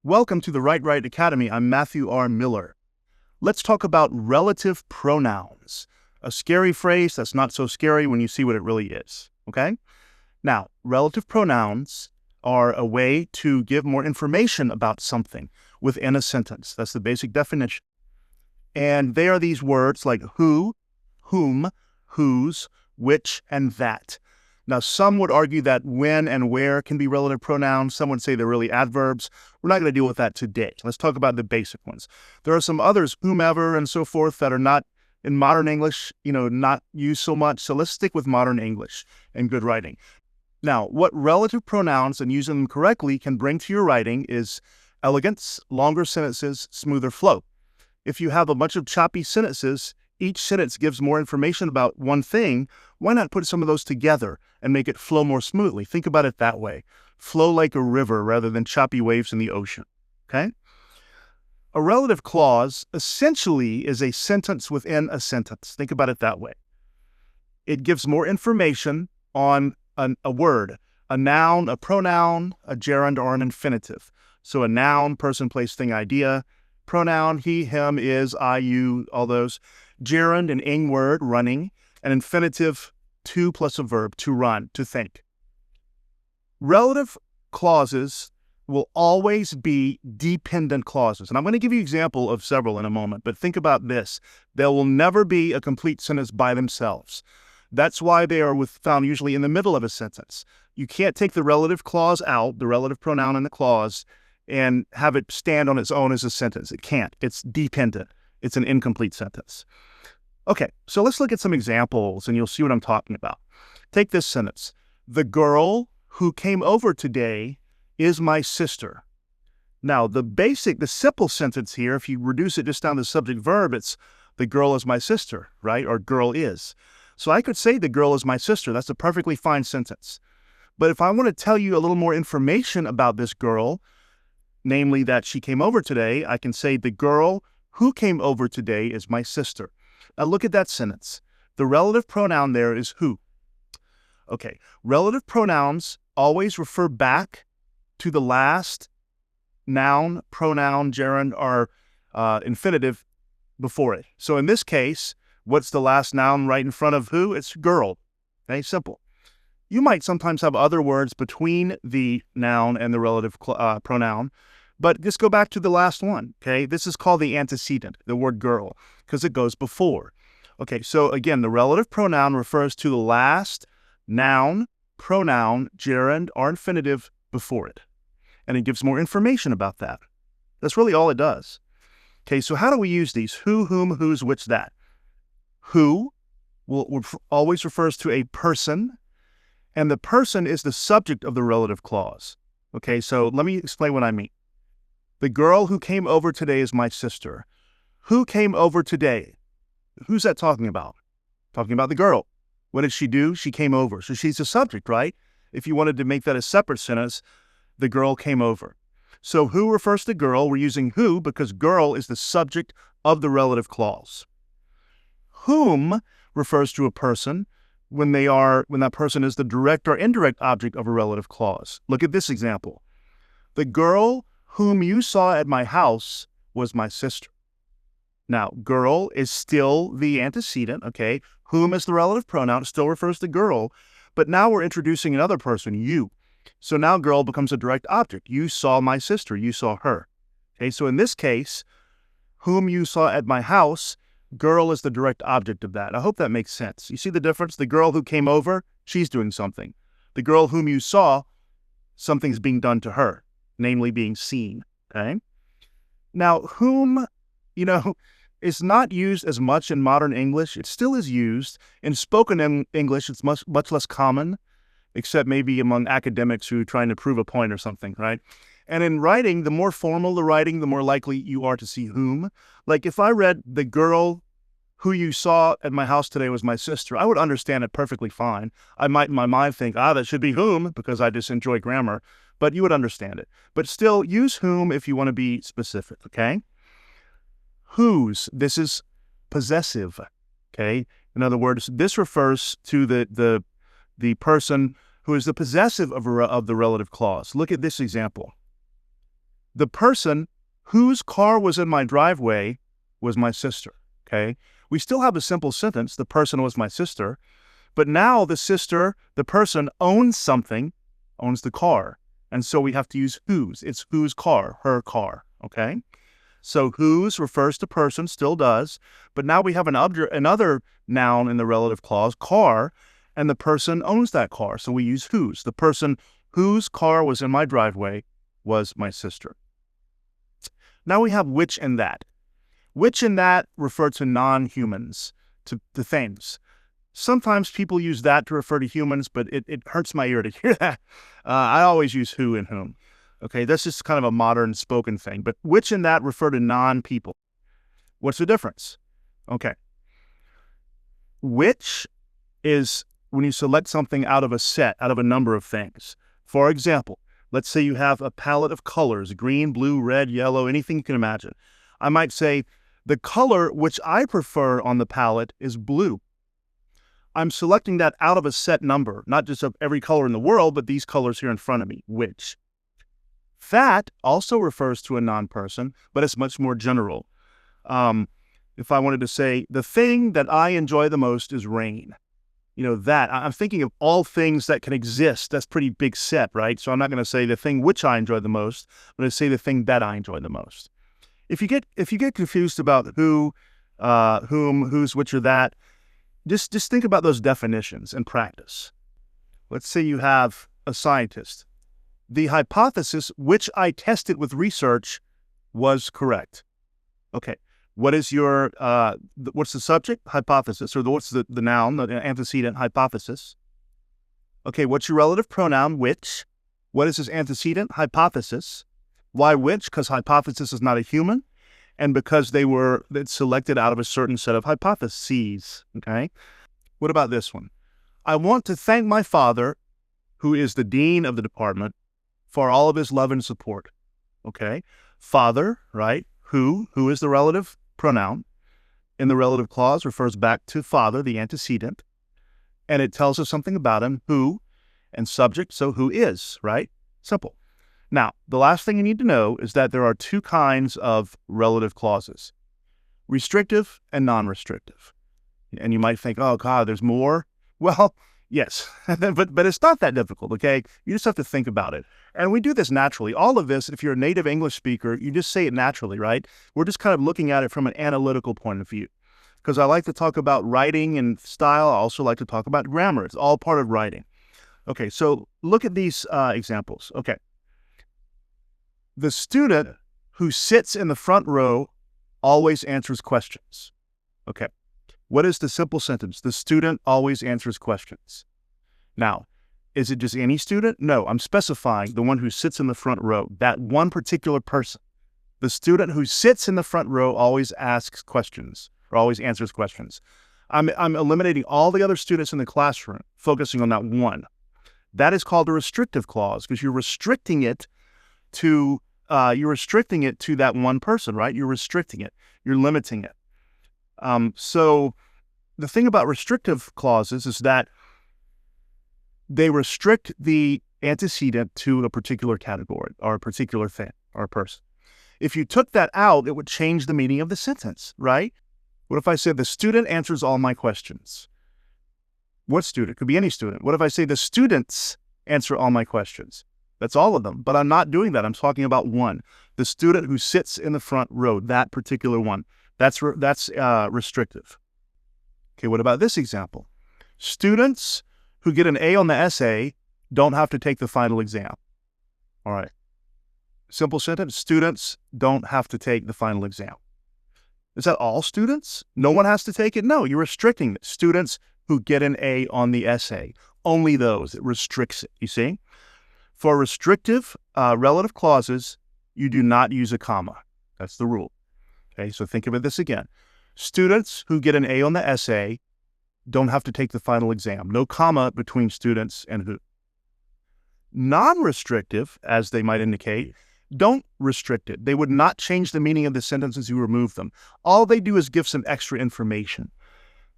Welcome to the Right Academy. I'm Matthew R. Miller. Let's talk about relative pronouns, a scary phrase that's not so scary when you see what it really is, okay? Now, relative pronouns are a way to give more information about something within a sentence. That's the basic definition. And they are these words like who, whom, whose, which, and that. Now, some would argue that when and where can be relative pronouns. Some would say they're really adverbs. We're not going to deal with that today. Let's talk about the basic ones. There are some others, whomever and so forth, that are not in modern English, not used so much. So let's stick with modern English and good writing. Now, what relative pronouns and using them correctly can bring to your writing is elegance, longer sentences, smoother flow. If you have a bunch of choppy sentences, each sentence gives more information about one thing, why not put some of those together and make it flow more smoothly? Think about it that way. Flow like a river rather than choppy waves in the ocean, okay? A relative clause essentially is a sentence within a sentence. Think about it that way. It gives more information on a word, a noun, a pronoun, a gerund, or an infinitive. So a noun, person, place, thing, idea. Pronoun, he, him, is, I, you, all those. Gerund, an ing word, running. An infinitive, to plus a verb, to run, to think. Relative clauses will always be dependent clauses. And I'm going to give you an example of several in a moment, but think about this. They will never be a complete sentence by themselves. That's why they are found usually in the middle of a sentence. You can't take the relative clause out, the relative pronoun in the clause, and have it stand on its own as a sentence. It can't. It's dependent. It's an incomplete sentence. Okay, so let's look at some examples and you'll see what I'm talking about. Take this sentence. The girl who came over today is my sister. Now, the simple sentence here, if you reduce it just down to subject verb, it's the girl is my sister, right? Or girl is. So I could say the girl is my sister. That's a perfectly fine sentence. But if I want to tell you a little more information about this girl, namely that she came over today, I can say the girl who came over today is my sister. Now look at that sentence. The relative pronoun there is who. Okay, relative pronouns always refer back to the last noun, pronoun, gerund, or infinitive before it. So in this case, what's the last noun right in front of who? It's girl. Okay, simple. You might sometimes have other words between the noun and the relative pronoun, but just go back to the last one, okay? This is called the antecedent, the word girl, because it goes before. Okay, so again, the relative pronoun refers to the last noun, pronoun, gerund, or infinitive before it. And it gives more information about that. That's really all it does. Okay, so how do we use these? Who, whom, whose, which, that? Who always refers to a person, and the person is the subject of the relative clause. Okay, so let me explain what I mean. The girl who came over today is my sister. Who came over today? Who's that talking about? Talking about the girl. What did she do? She came over. So she's the subject, right? If you wanted to make that a separate sentence, the girl came over. So who refers to girl? We're using who because girl is the subject of the relative clause. Whom refers to a person when that person is the direct or indirect object of a relative clause. Look at this example. The girl whom you saw at my house was my sister. Now, girl is still the antecedent, okay? Whom is the relative pronoun, it still refers to girl, but now we're introducing another person, you. So now girl becomes a direct object. You saw my sister, you saw her. Okay, so in this case, whom you saw at my house, girl is the direct object of that. I hope that makes sense. You see the difference? The girl who came over, she's doing something. The girl whom you saw, something's being done to her, namely being seen, okay? Now, whom, is not used as much in modern English. It still is used. In spoken English, it's much less common, except maybe among academics who are trying to prove a point or something, right? And in writing, the more formal the writing, the more likely you are to see whom. Like if I read the girl who you saw at my house today was my sister, I would understand it perfectly fine. I might in my mind think, that should be whom because I just enjoy grammar, but you would understand it. But still use whom if you want to be specific, okay? Whose, this is possessive, okay? In other words, this refers to the person who is the possessive of the relative clause. Look at this example. The person whose car was in my driveway was my sister, okay? We still have a simple sentence, the person was my sister, but now the person owns something, owns the car, and so we have to use whose. It's whose car, her car, okay? So whose refers to person, still does, but now we have another noun in the relative clause, car, and the person owns that car, so we use whose. The person whose car was in my driveway was my sister. Now we have which and that. Which and that refer to non-humans, to things. Sometimes people use that to refer to humans, but it hurts my ear to hear that. I always use who and whom. Okay, that's just kind of a modern spoken thing. But which and that refer to non-people. What's the difference? Okay. Which is when you select something out of a set, out of a number of things. For example, let's say you have a palette of colors, green, blue, red, yellow, anything you can imagine. I might say, the color which I prefer on the palette is blue. I'm selecting that out of a set number, not just of every color in the world, but these colors here in front of me, which. That also refers to a non-person, but it's much more general. If I wanted to say, the thing that I enjoy the most is rain. You know, that, I'm thinking of all things that can exist. That's pretty big set, right? So I'm not going to say the thing which I enjoy the most, I'm going to say the thing that I enjoy the most. If you get confused about who, whom, whose, which, or that, just think about those definitions and practice. Let's say you have a scientist. The hypothesis which I tested with research was correct. Okay, what is your, what's the subject? Hypothesis, or what's the noun, the antecedent, hypothesis? Okay, what's your relative pronoun, which? What is his antecedent? Hypothesis. Why which? Because hypothesis is not a human, and because it's selected out of a certain set of hypotheses, okay? What about this one? I want to thank my father, who is the dean of the department, for all of his love and support, okay? Father, right? Who is the relative pronoun in the relative clause, refers back to father, the antecedent, and it tells us something about him, who, and subject, so who is, right? Simple. Now, the last thing you need to know is that there are two kinds of relative clauses, restrictive and non-restrictive. And you might think, oh, God, there's more. Well, yes, but it's not that difficult, okay? You just have to think about it. And we do this naturally. All of this, if you're a native English speaker, you just say it naturally, right? We're just kind of looking at it from an analytical point of view. Because I like to talk about writing and style. I also like to talk about grammar. It's all part of writing. Okay, so look at these examples. Okay. The student who sits in the front row always answers questions. Okay. What is the simple sentence? The student always answers questions. Now, is it just any student? No, I'm specifying the one who sits in the front row, that one particular person. The student who sits in the front row always asks questions or always answers questions. I'm eliminating all the other students in the classroom, focusing on that one. That is called a restrictive clause because you're restricting it to that one person, right? You're restricting it. You're limiting it. So the thing about restrictive clauses is that they restrict the antecedent to a particular category or a particular thing or a person. If you took that out, it would change the meaning of the sentence, right? What if I said the student answers all my questions? What student? Could be any student. What if I say the students answer all my questions? That's all of them, but I'm not doing that. I'm talking about one. The student who sits in the front row, that particular one. That's restrictive. Okay, what about this example? Students who get an A on the essay don't have to take the final exam. All right. Simple sentence, students don't have to take the final exam. Is that all students? No one has to take it? No, you're restricting it. Students who get an A on the essay. Only those. It restricts it, you see? For restrictive relative clauses, you do not use a comma. That's the rule. Okay, so think of this again. Students who get an A on the essay don't have to take the final exam. No comma between students and who. Non-restrictive, as they might indicate, don't restrict it. They would not change the meaning of the sentence as you remove them. All they do is give some extra information.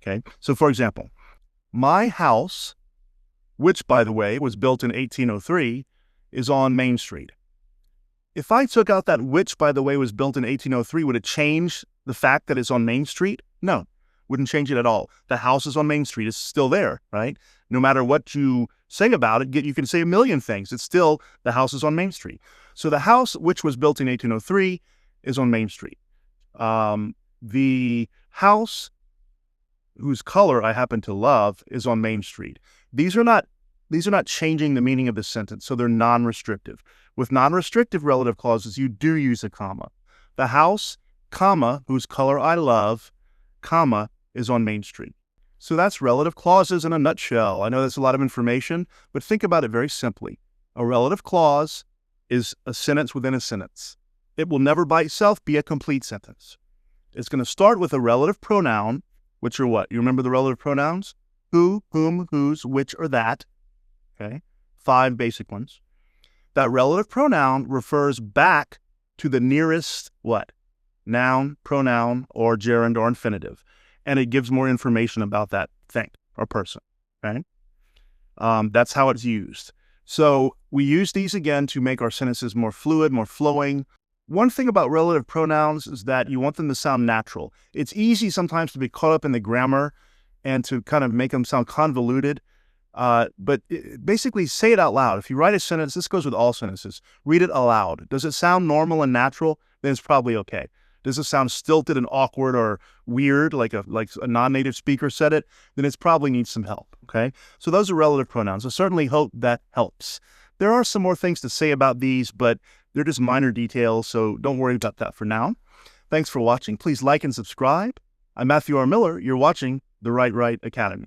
Okay, so for example, my house, which, by the way, was built in 1803, is on Main Street. If I took out that which, by the way, was built in 1803, would it change the fact that it's on Main Street? No, wouldn't change it at all. The house is on Main Street. It's still there, right? No matter what you say about it, you can say a million things. It's still the house is on Main Street. So the house, which was built in 1803, is on Main Street. The house whose color I happen to love is on Main Street. These are not changing the meaning of the sentence, so they're non-restrictive. With non-restrictive relative clauses, you do use a comma. The house, comma, whose color I love, comma, is on Main Street. So that's relative clauses in a nutshell. I know that's a lot of information, but think about it very simply. A relative clause is a sentence within a sentence. It will never by itself be a complete sentence. It's going to start with a relative pronoun, which are what? You remember the relative pronouns? Who, whom, whose, which, or that. Okay, 5 basic ones. That relative pronoun refers back to the nearest what? Noun, pronoun, or gerund or infinitive. And it gives more information about that thing or person. Okay? That's how it's used. So we use these again to make our sentences more fluid, more flowing. One thing about relative pronouns is that you want them to sound natural. It's easy sometimes to be caught up in the grammar and to kind of make them sound convoluted. But basically say it out loud. If you write a sentence, this goes with all sentences, read it aloud. Does it sound normal and natural? Then it's probably okay. Does it sound stilted and awkward or weird, like a non-native speaker said it? Then it probably needs some help, okay? So those are relative pronouns. I certainly hope that helps. There are some more things to say about these, but they're just minor details, so don't worry about that for now. Thanks for watching. Please like and subscribe. I'm Matthew R. Miller. You're watching the Right Academy.